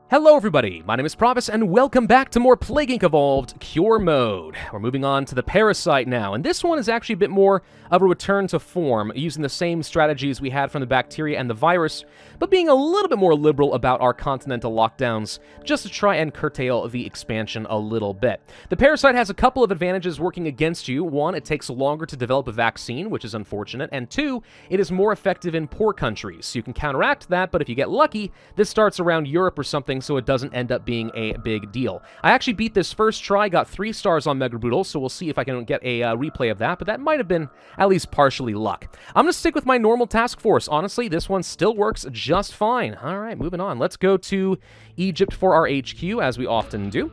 Hello everybody, my name is Pravus, and welcome back to more Plague Inc. Evolved Cure Mode. We're moving on to the Parasite now, and this one is actually a bit more of a return to form, using the same strategies we had from the bacteria and the virus, but being a little bit more liberal about our continental lockdowns, just to try and curtail the expansion a little bit. The Parasite has a couple of advantages working against you. One, it takes longer to develop a vaccine, which is unfortunate, and two, it is more effective in poor countries, so you can counteract that, but if you get lucky, this starts around Europe or something, so it doesn't end up being a big deal. I actually beat this first try, got 3 stars on Mega Brutal, so we'll see if I can get a replay of that, but that might have been at least partially luck. I'm going to stick with my normal task force. Honestly, this one still works just fine. All right, moving on. Let's go to Egypt for our HQ, as we often do.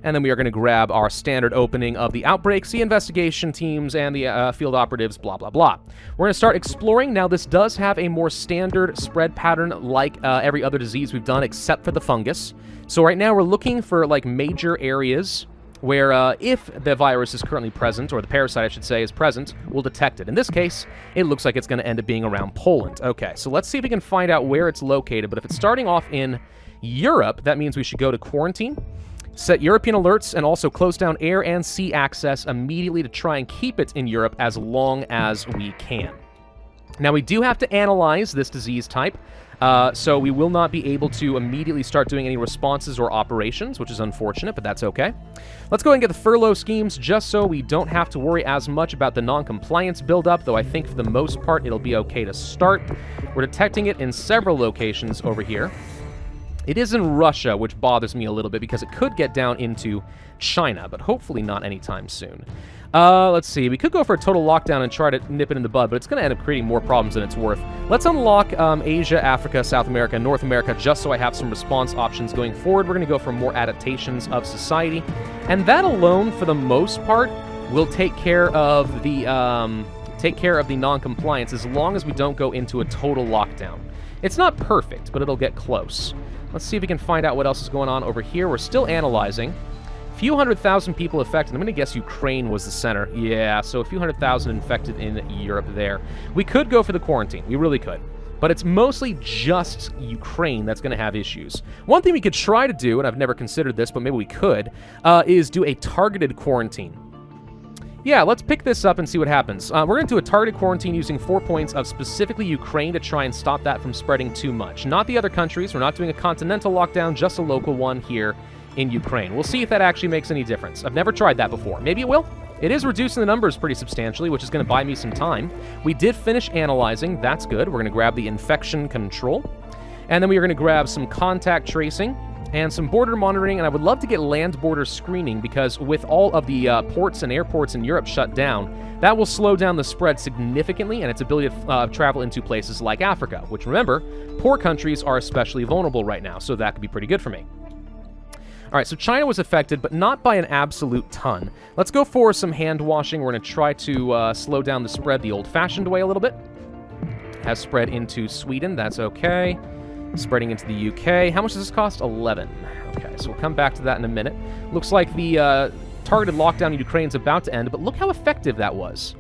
And then we are going to grab our standard opening of the outbreaks, the investigation teams, and the field operatives, blah, blah, blah. We're going to start exploring. Now, this does have a more standard spread pattern like every other disease we've done, except for the fungus. So right now, we're looking for, like, major areas where if the virus is currently present, or the parasite, I should say, is present, we'll detect it. In this case, it looks like it's going to end up being around Poland. Okay, so let's see if we can find out where it's located. But if it's starting off in Europe, that means we should go to quarantine, set European alerts, and also close down air and sea access immediately to try and keep it in Europe as long as we can. Now, we do have to analyze this disease type, so we will not be able to immediately start doing any responses or operations, which is unfortunate, but that's okay. Let's go ahead and get the furlough schemes just so we don't have to worry as much about the non-compliance buildup, though I think for the most part it'll be okay to start. We're detecting it in several locations over here. It is in Russia, which bothers me a little bit because it could get down into China, but hopefully not anytime soon. Let's see. We could go for a total lockdown and try to nip it in the bud, but it's going to end up creating more problems than it's worth. Let's unlock Asia, Africa, South America, North America, just so I have some response options going forward. We're going to go for more adaptations of society, and that alone, for the most part, will take care of the non-compliance as long as we don't go into a total lockdown. It's not perfect, but it'll get close. Let's see if we can find out what else is going on over here. We're still analyzing. A few 100,000 people affected. I'm going to guess Ukraine was the center. Yeah, so a few 100,000 infected in Europe there. We could go for the quarantine. We really could. But it's mostly just Ukraine that's going to have issues. One thing we could try to do, and I've never considered this, but maybe we could, is do a targeted quarantine. Yeah, let's pick this up and see what happens. We're going to do a targeted quarantine using 4 points of specifically Ukraine to try and stop that from spreading too much. Not the other countries. We're not doing a continental lockdown, just a local one here in Ukraine. We'll see if that actually makes any difference. I've never tried that before. Maybe it will. It is reducing the numbers pretty substantially, which is going to buy me some time. We did finish analyzing. That's good. We're going to grab the infection control. And then we are going to grab some contact tracing and some border monitoring, and I would love to get land border screening because with all of the ports and airports in Europe shut down, that will slow down the spread significantly and its ability to travel into places like Africa, which, remember, poor countries are especially vulnerable right now, so that could be pretty good for me. All right, so China was affected, but not by an absolute ton. Let's go for some hand washing. We're going to try to slow down the spread the old-fashioned way a little bit. Has spread into Sweden. That's okay. Spreading into the UK. How much does this cost? 11. Okay, so we'll come back to that in a minute. Looks like the targeted lockdown in Ukraine is about to end, but look how effective that was.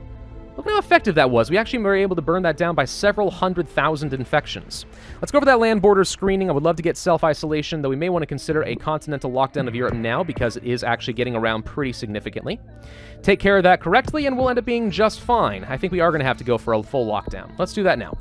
Look how effective that was. We actually were able to burn that down by several 100,000 infections. Let's go over that land border screening. I would love to get self-isolation, though we may want to consider a continental lockdown of Europe now because it is actually getting around pretty significantly. Take care of that correctly, and we'll end up being just fine. I think we are going to have to go for a full lockdown. Let's do that now.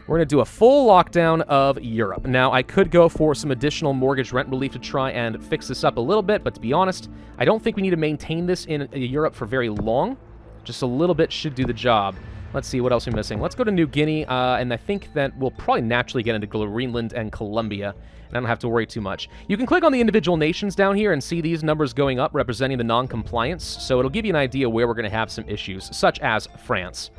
We're going to do a full lockdown of Europe. Now, I could go for some additional mortgage rent relief to try and fix this up a little bit, but to be honest, I don't think we need to maintain this in Europe for very long. Just a little bit should do the job. Let's see what else we're missing. Let's go to New Guinea, and I think that we'll probably naturally get into Greenland and Colombia, and I don't have to worry too much. You can click on the individual nations down here and see these numbers going up representing the non-compliance, so it'll give you an idea where we're going to have some issues, such as France.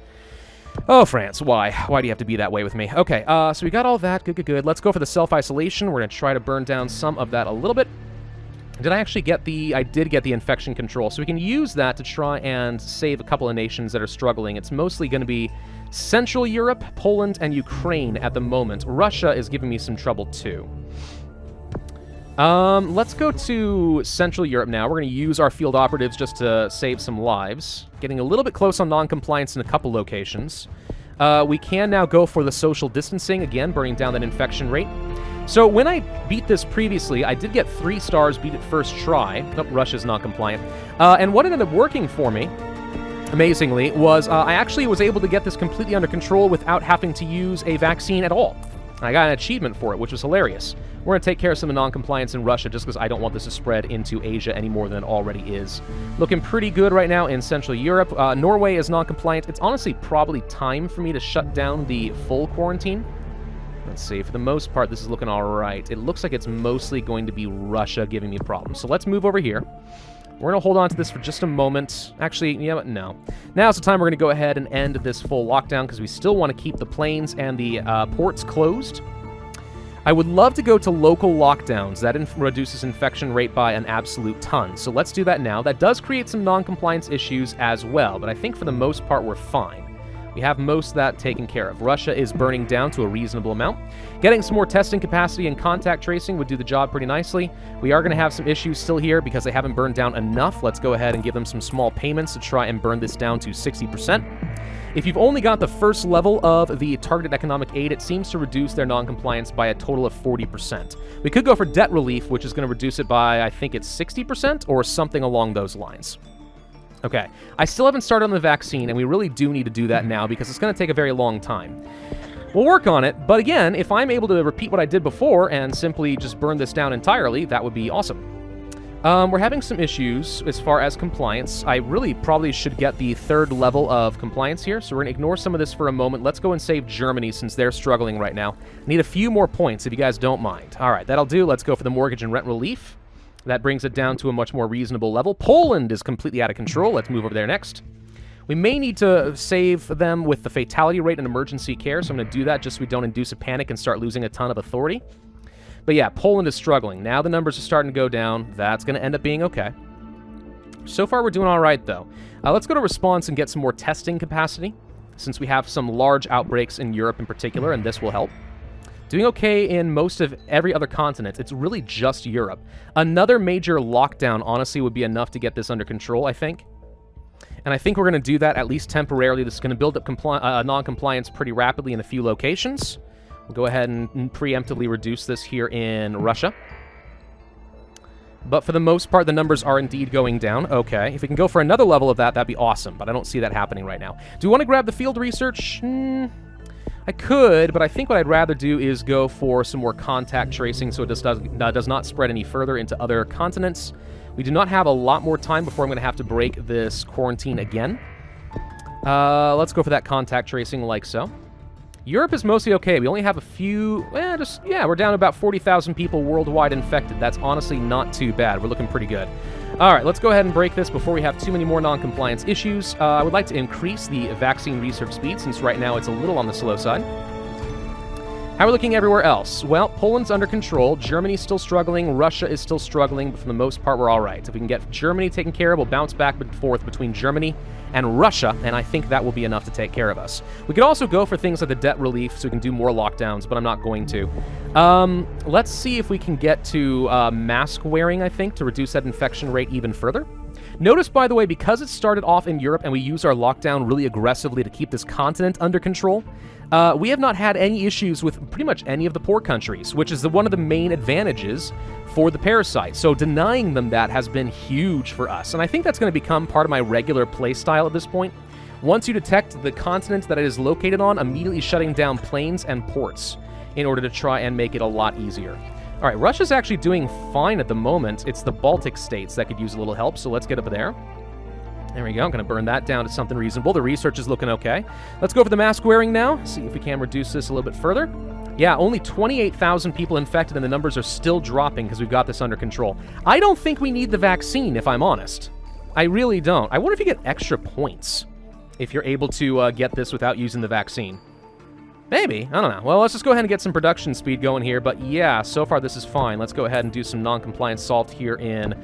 Oh, France, why? Why do you have to be that way with me? Okay, so we got all that. Good, good, good. Let's go for the self-isolation. We're going to try to burn down some of that a little bit. Did I actually get the... I did get the infection control, so we can use that to try and save a couple of nations that are struggling. It's mostly going to be Central Europe, Poland, and Ukraine at the moment. Russia is giving me some trouble, too. Let's go to Central Europe now. We're going to use our field operatives just to save some lives. Getting a little bit close on non-compliance in a couple locations. We can now go for the social distancing, again, burning down that infection rate. So when I beat this previously, I did get 3 stars, beat it first try. Oh, Russia's not compliant. And what ended up working for me, amazingly, was I actually was able to get this completely under control without having to use a vaccine at all. I got an achievement for it, which was hilarious. We're going to take care of some of the non-compliance in Russia just because I don't want this to spread into Asia any more than it already is. Looking pretty good right now in Central Europe. Norway is non-compliant. It's honestly probably time for me to shut down the full quarantine. Let's see. For the most part, this is looking all right. It looks like it's mostly going to be Russia giving me problems. So let's move over here. We're going to hold on to this for just a moment. Actually, you know what? No. Now's the time we're going to go ahead and end this full lockdown because we still want to keep the planes and the ports closed. I would love to go to local lockdowns. That reduces infection rate by an absolute ton. So let's do that now. That does create some non-compliance issues as well, but I think for the most part we're fine. We have most of that taken care of. Russia is burning down to a reasonable amount. Getting some more testing capacity and contact tracing would do the job pretty nicely. We are going to have some issues still here because they haven't burned down enough. Let's go ahead and give them some small payments to try and burn this down to 60%. If you've only got the first level of the targeted economic aid, it seems to reduce their non-compliance by a total of 40%. We could go for debt relief, which is going to reduce it by, I think it's 60% or something along those lines. Okay, I still haven't started on the vaccine, and we really do need to do that now because it's going to take a very long time. We'll work on it, but again, if I'm able to repeat what I did before and simply just burn this down entirely, that would be awesome. We're having some issues as far as compliance. I really probably should get the 3rd level of compliance here, so we're going to ignore some of this for a moment. Let's go and save Germany since they're struggling right now. Need a few more points if you guys don't mind. All right, that'll do. Let's go for the mortgage and rent relief. That brings it down to a much more reasonable level. Poland is completely out of control. Let's move over there next. We may need to save them with the fatality rate and emergency care, so I'm going to do that just so we don't induce a panic and start losing a ton of authority. But yeah, Poland is struggling. Now the numbers are starting to go down. That's going to end up being okay. So far, we're doing all right, though. Let's go to response and get some more testing capacity, since we have some large outbreaks in Europe in particular, and this will help. Doing okay in most of every other continent. It's really just Europe. Another major lockdown, honestly, would be enough to get this under control, I think. And I think we're going to do that, at least temporarily. This is going to build up non-compliance pretty rapidly in a few locations. We'll go ahead and preemptively reduce this here in Russia. But for the most part, the numbers are indeed going down. Okay, if we can go for another level of that, that'd be awesome. But I don't see that happening right now. Do we want to grab the field research? I could, but I think what I'd rather do is go for some more contact tracing so it just does not spread any further into other continents. We do not have a lot more time before I'm going to have to break this quarantine again. Let's go for that contact tracing like so. Europe is mostly okay. We only have a few, we're down to about 40,000 people worldwide infected. That's honestly not too bad. We're looking pretty good. All right, let's go ahead and break this before we have too many more non-compliance issues. I would like to increase the vaccine research speed, since right now it's a little on the slow side. How are we looking everywhere else? Well, Poland's under control. Germany's still struggling. Russia is still struggling, but for the most part, we're all right. If we can get Germany taken care of, we'll bounce back and forth between Germany and Russia, and I think that will be enough to take care of us. We could also go for things like the debt relief so we can do more lockdowns, but I'm not going to. Let's see if we can get to mask wearing, I think, to reduce that infection rate even further. Notice, by the way, because it started off in Europe and we use our lockdown really aggressively to keep this continent under control, we have not had any issues with pretty much any of the poor countries, which is one of the main advantages for the Parasite. So denying them that has been huge for us, and I think that's going to become part of my regular play style at this point. Once you detect the continent that it is located on, immediately shutting down planes and ports in order to try and make it a lot easier. All right, Russia's actually doing fine at the moment. It's the Baltic states that could use a little help, so let's get over there. There we go. I'm going to burn that down to something reasonable. The research is looking okay. Let's go for the mask wearing now. See if we can reduce this a little bit further. Yeah, only 28,000 people infected, and the numbers are still dropping because we've got this under control. I don't think we need the vaccine, if I'm honest. I really don't. I wonder if you get extra points if you're able to get this without using the vaccine. Maybe. I don't know. Well, let's just go ahead and get some production speed going here. But yeah, so far this is fine. Let's go ahead and do some non-compliance solved here in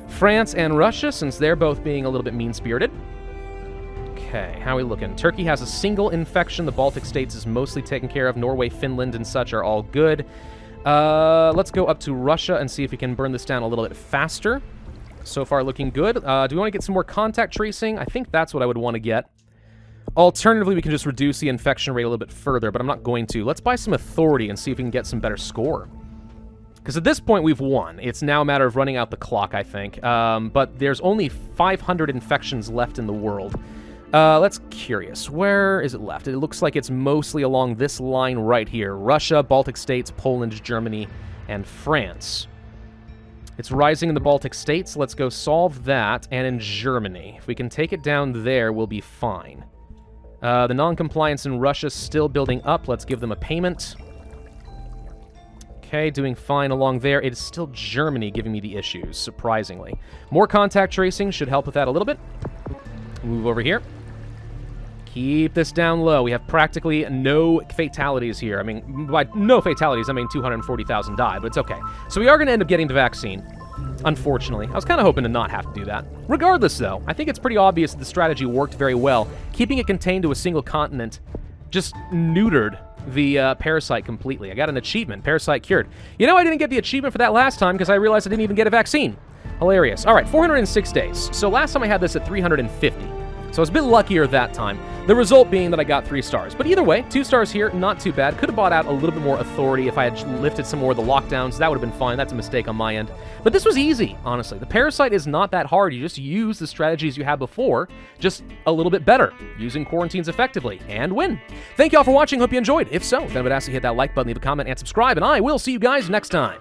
France and Russia, since they're both being a little bit mean-spirited. Okay, how are we looking? Turkey has a single infection. The Baltic states is mostly taken care of. Norway, Finland, and such are all good. Let's go up to Russia and see if we can burn this down a little bit faster. So far looking good. Do we want to get some more contact tracing? I think that's what I would want to get. Alternatively, we can just reduce the infection rate a little bit further, but I'm not going to. Let's buy some authority and see if we can get some better score. Because at this point, we've won. It's now a matter of running out the clock, I think. But there's only 500 infections left in the world. Let's curious. Where is it left? It looks like it's mostly along this line right here. Russia, Baltic states, Poland, Germany, and France. It's rising in the Baltic states. Let's go solve that. And in Germany. If we can take it down there, we'll be fine. The non-compliance in Russia is still building up. Let's give them a payment. Okay, doing fine along there. It is still Germany giving me the issues, surprisingly. More contact tracing should help with that a little bit. Move over here. Keep this down low. We have practically no fatalities here. I mean, by no fatalities, I mean 240,000 died, but it's okay. So we are going to end up getting the vaccine, unfortunately. I was kind of hoping to not have to do that. Regardless, though, I think it's pretty obvious that the strategy worked very well. Keeping it contained to a single continent just neutered the Parasite completely. I got an achievement. Parasite cured. You know, I didn't get the achievement for that last time because I realized I didn't even get a vaccine. Hilarious. All right, 406 days. So last time I had this at 350. So I was a bit luckier that time. The result being that I got 3 stars. But either way, 2 stars here, not too bad. Could have bought out a little bit more authority if I had lifted some more of the lockdowns. That would have been fine. That's a mistake on my end. But this was easy, honestly. The Parasite is not that hard. You just use the strategies you had before, just a little bit better, using quarantines effectively, and win. Thank you all for watching. Hope you enjoyed. If so, then I would ask you to hit that like button, leave a comment, and subscribe, and I will see you guys next time.